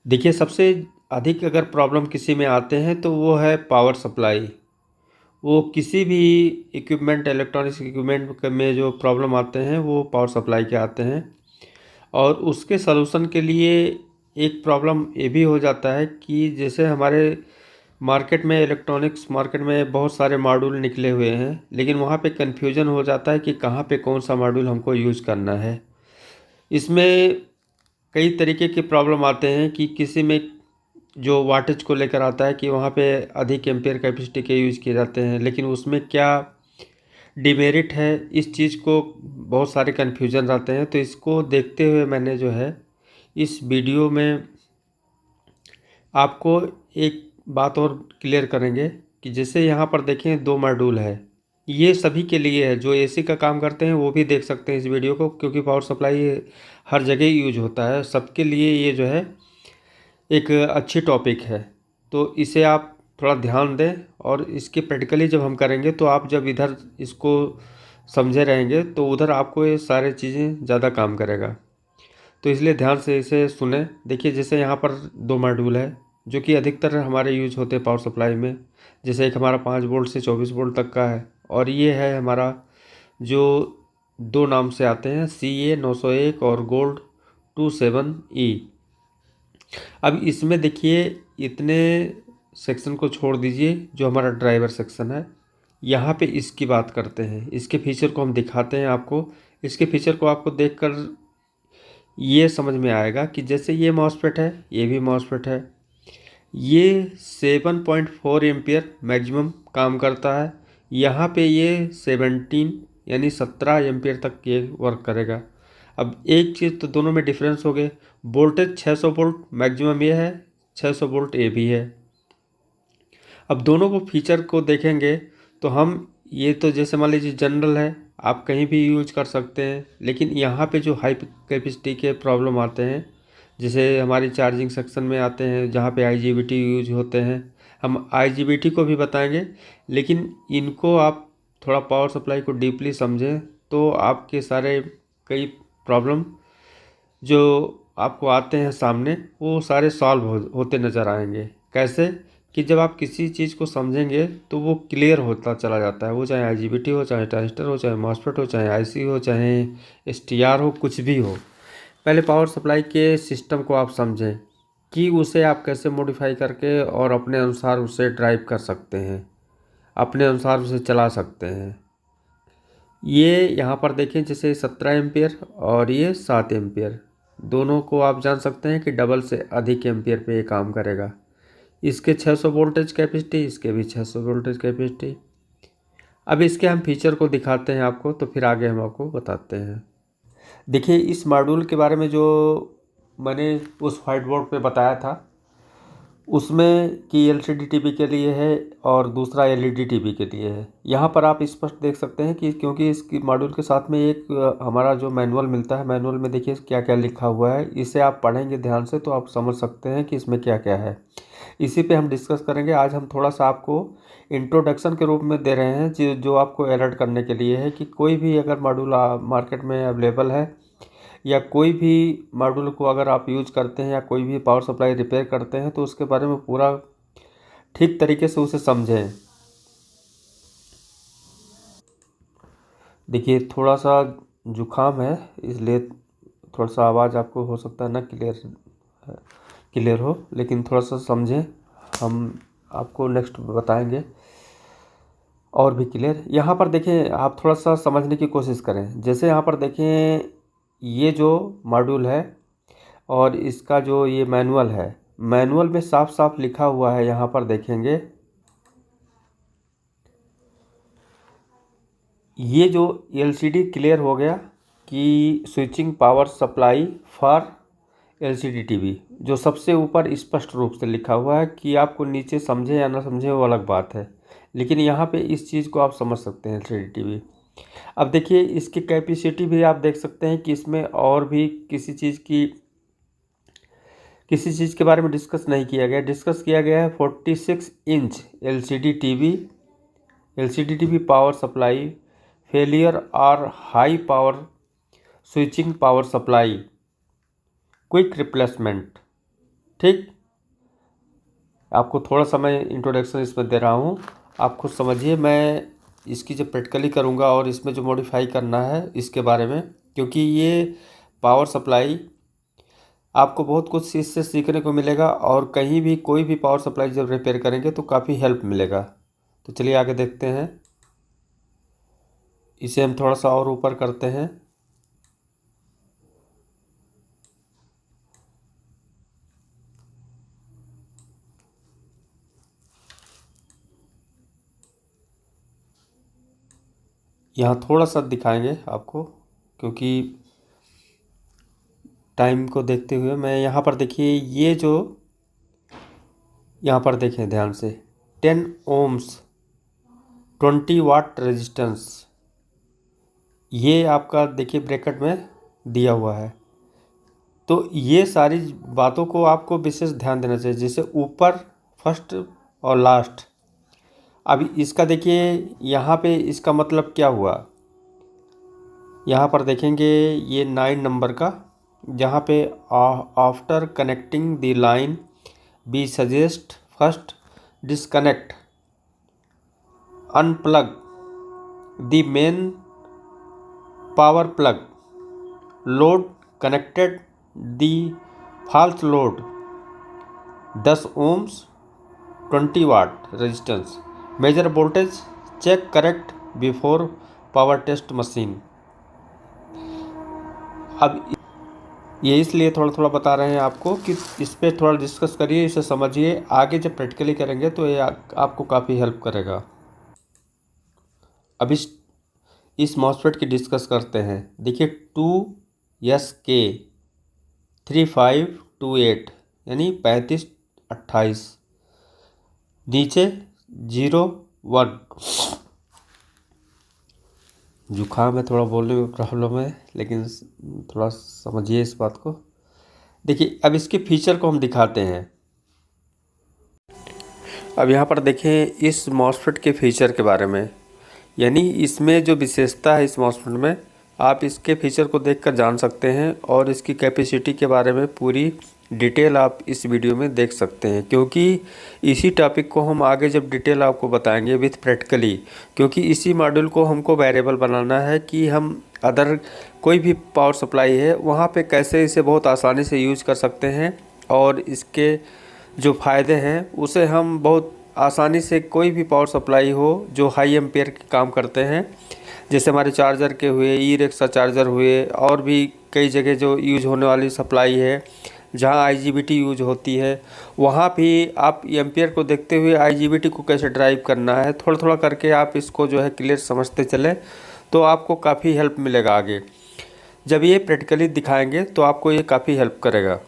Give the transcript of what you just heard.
देखिए, सबसे अधिक अगर प्रॉब्लम किसी में आते हैं तो वो है पावर सप्लाई। वो किसी भी इक्विपमेंट, इलेक्ट्रॉनिक्स इक्विपमेंट में जो प्रॉब्लम आते हैं वो पावर सप्लाई के आते हैं। और उसके सलूशन के लिए एक प्रॉब्लम ये भी हो जाता है कि जैसे हमारे मार्केट में, इलेक्ट्रॉनिक्स मार्केट में बहुत सारे मॉड्यूल निकले हुए हैं, लेकिन वहाँ पे कन्फ्यूजन हो जाता है कि कहाँ पे कौन सा मॉड्यूल हमको यूज़ करना है। इसमें कई तरीके के प्रॉब्लम आते हैं कि किसी में जो वाटेज को लेकर आता है कि वहाँ पे अधिक एम्पेयर कैपेसिटी के यूज़ किए जाते हैं, लेकिन उसमें क्या डिमेरिट है, इस चीज़ को बहुत सारे कन्फ्यूजन रहते हैं। तो इसको देखते हुए मैंने जो है इस वीडियो में आपको एक बात और क्लियर करेंगे कि जैसे यहाँ पर देखें 2 मॉड्यूल है। ये सभी के लिए है, जो एसी का काम करते हैं वो भी देख सकते हैं इस वीडियो को, क्योंकि पावर सप्लाई हर जगह यूज होता है। सबके लिए ये जो है एक अच्छी टॉपिक है। तो इसे आप थोड़ा ध्यान दें, और इसकी प्रैक्टिकली जब हम करेंगे तो आप जब इधर इसको समझे रहेंगे तो उधर आपको ये सारी चीज़ें ज़्यादा काम करेगा। तो इसलिए ध्यान से इसे सुने। देखिए, जैसे यहाँ पर 2 मॉड्यूल है जो कि अधिकतर हमारे यूज होते हैं पावर सप्लाई में। जैसे एक हमारा 5 वोल्ट से 24 वोल्ट तक का है, और ये है हमारा जो 2 नाम से आते हैं, CA 901 और गोल्ड 27E। अब इसमें देखिए, इतने सेक्शन को छोड़ दीजिए, जो हमारा ड्राइवर सेक्शन है यहाँ पे इसकी बात करते हैं। इसके फीचर को हम दिखाते हैं आपको। इसके फीचर को आपको देखकर ये समझ में आएगा कि जैसे ये मॉसफेट है, ये भी मॉसफेट है। ये 7.4 एम्पियर मैक्सिमम काम करता है। यहाँ पे ये 17 यानी 17 एम्पियर तक ये वर्क करेगा। अब एक चीज़ तो दोनों में डिफरेंस हो गए। वोल्टेज 600 वोल्ट मैक्सिमम ये है, 600 वोल्ट ये भी है। अब दोनों को फीचर को देखेंगे तो हम, ये तो जैसे मान लीजिए जनरल है, आप कहीं भी यूज कर सकते हैं। लेकिन यहाँ पे जो हाई कैपेसिटी के प्रॉब्लम आते हैं, जैसे हमारी चार्जिंग सेक्शन में आते हैं जहाँ पे IGBT यूज होते हैं, हम IGBT को भी बताएंगे। लेकिन इनको आप थोड़ा पावर सप्लाई को डीपली समझें तो आपके सारे कई प्रॉब्लम जो आपको आते हैं सामने, वो सारे सॉल्व होते नज़र आएंगे। कैसे? कि जब आप किसी चीज़ को समझेंगे तो वो क्लियर होता चला जाता है। वो चाहे IGBT हो, चाहे ट्रांजिस्टर हो, चाहे मॉसफेट हो, चाहे IC हो, चाहे STR हो, कुछ भी हो। पहले पावर सप्लाई के सिस्टम को आप समझें कि उसे आप कैसे मॉडिफाई करके और अपने अनुसार उसे ड्राइव कर सकते हैं, अपने अनुसार उसे चला सकते हैं। ये यहाँ पर देखें, जैसे 17 एम्पियर और ये 7 एम्पियर, दोनों को आप जान सकते हैं कि डबल से अधिक एम्पियर पे ये काम करेगा। इसके 600 वोल्टेज कैपेसिटी, इसके भी 600 वोल्टेज कैपेसिटी। अब इसके हम फीचर को दिखाते हैं आपको, तो फिर आगे हम आपको बताते हैं। देखिए, इस मॉड्यूल के बारे में जो मैंने उस व्हाइट बोर्ड पे बताया था, उसमें कि LCD टीवी के लिए है और दूसरा LED टीवी के लिए है। यहाँ पर आप स्पष्ट देख सकते हैं कि क्योंकि इसकी मॉड्यूल के साथ में एक हमारा जो मैनुअल मिलता है, मैनुअल में देखिए क्या क्या लिखा हुआ है। इसे आप पढ़ेंगे ध्यान से तो आप समझ सकते हैं कि इसमें क्या क्या है। इसी पे हम डिस्कस करेंगे। आज हम थोड़ा सा आपको इंट्रोडक्शन के रूप में दे रहे हैं, जो आपको अलर्ट करने के लिए है कि कोई भी अगर मॉड्यूल मार्केट में अवेलेबल है, या कोई भी मॉड्यूल को अगर आप यूज करते हैं, या कोई भी पावर सप्लाई रिपेयर करते हैं, तो उसके बारे में पूरा ठीक तरीके से उसे समझें। देखिए, थोड़ा सा जुकाम है, इसलिए थोड़ा सा आवाज़ आपको हो सकता है ना क्लियर हो, लेकिन थोड़ा सा समझें। हम आपको नेक्स्ट बताएंगे और भी क्लियर। यहाँ पर देखें, आप थोड़ा सा समझने की कोशिश करें। जैसे यहाँ पर देखें, ये जो मॉड्यूल है और इसका जो ये मैनुअल है, मैनुअल में साफ साफ लिखा हुआ है। यहाँ पर देखेंगे, ये जो LCD क्लियर हो गया कि switching power supply for LCD TV, जो सबसे ऊपर स्पष्ट रूप से लिखा हुआ है। कि आपको नीचे समझे या ना समझे वो अलग बात है, लेकिन यहाँ पे इस चीज़ को आप समझ सकते हैं LCD टीवी। अब देखिए, इसकी कैपेसिटी भी आप देख सकते हैं कि इसमें और भी किसी चीज़ के बारे में डिस्कस नहीं किया गया। डिस्कस किया गया है 46 inch LCD TV power supply failure और high power switching power supply quick replacement. ठीक, आपको थोड़ा सा मैं इंट्रोडक्शन इसमें दे रहा हूँ, आप खुद समझिए। मैं इसकी जब प्रैक्टिकली करूँगा और इसमें जो मॉडिफाई करना है इसके बारे में, क्योंकि ये पावर सप्लाई आपको बहुत कुछ इससे सीखने को मिलेगा और कहीं भी कोई भी पावर सप्लाई जब रिपेयर करेंगे तो काफ़ी हेल्प मिलेगा। तो चलिए आगे देखते हैं। इसे हम थोड़ा सा और ऊपर करते हैं। यहाँ थोड़ा सा दिखाएंगे आपको, क्योंकि टाइम को देखते हुए मैं यहाँ पर देखिए, ये जो यहाँ पर देखें ध्यान से, 10 ओम्स 20 वाट रेजिस्टेंस, ये आपका देखिए ब्रैकेट में दिया हुआ है। तो ये सारी बातों को आपको विशेष ध्यान देना चाहिए, जैसे ऊपर फर्स्ट और लास्ट। अब इसका देखिए यहाँ पे इसका मतलब क्या हुआ, यहाँ पर देखेंगे ये 9 नंबर का, जहाँ पे after connecting the line be suggest first disconnect unplug the main power plug load connected the false load 10 ohms 20 watt resistance measure voltage check correct before power test machine. अब ये इसलिए थोड़ा थोड़ा बता रहे हैं आपको कि इस पर थोड़ा डिस्कस करिए, इसे समझिए, आगे जब प्रैक्टिकली करेंगे तो ये आपको काफ़ी हेल्प करेगा। अब इस मॉसफेट की डिस्कस करते हैं। देखिए 2SK 3528 यानी 3528, नीचे 01। जुकाम है, थोड़ा बोलने में प्रॉब्लम है, लेकिन थोड़ा समझिए इस बात को। देखिए अब इसके फीचर को हम दिखाते हैं। अब यहाँ पर देखें इस मॉसफेट के फीचर के बारे में, यानी इसमें जो विशेषता है इस मॉसफेट में, आप इसके फीचर को देखकर जान सकते हैं और इसकी कैपेसिटी के बारे में पूरी डिटेल आप इस वीडियो में देख सकते हैं, क्योंकि इसी टॉपिक को हम आगे जब डिटेल आपको बताएंगे विथ प्रैक्टिकली, क्योंकि इसी मॉड्यूल को हमको वेरिएबल बनाना है कि हम अदर कोई भी पावर सप्लाई है वहाँ पे कैसे इसे बहुत आसानी से यूज कर सकते हैं, और इसके जो फ़ायदे हैं उसे हम बहुत आसानी से कोई भी पावर सप्लाई हो जो हाई एम्पेयर के काम करते हैं, जैसे हमारे चार्जर के हुए, ई रिक्शा चार्जर हुए, और भी कई जगह जो यूज होने वाली सप्लाई है जहाँ IGBT यूज होती है, वहाँ भी आप एम्पेयर को देखते हुए IGBT को कैसे ड्राइव करना है, थोड़ा थोड़ा करके आप इसको जो है क्लियर समझते चलें तो आपको काफ़ी हेल्प मिलेगा आगे। जब ये प्रैक्टिकली दिखाएंगे तो आपको ये काफ़ी हेल्प करेगा।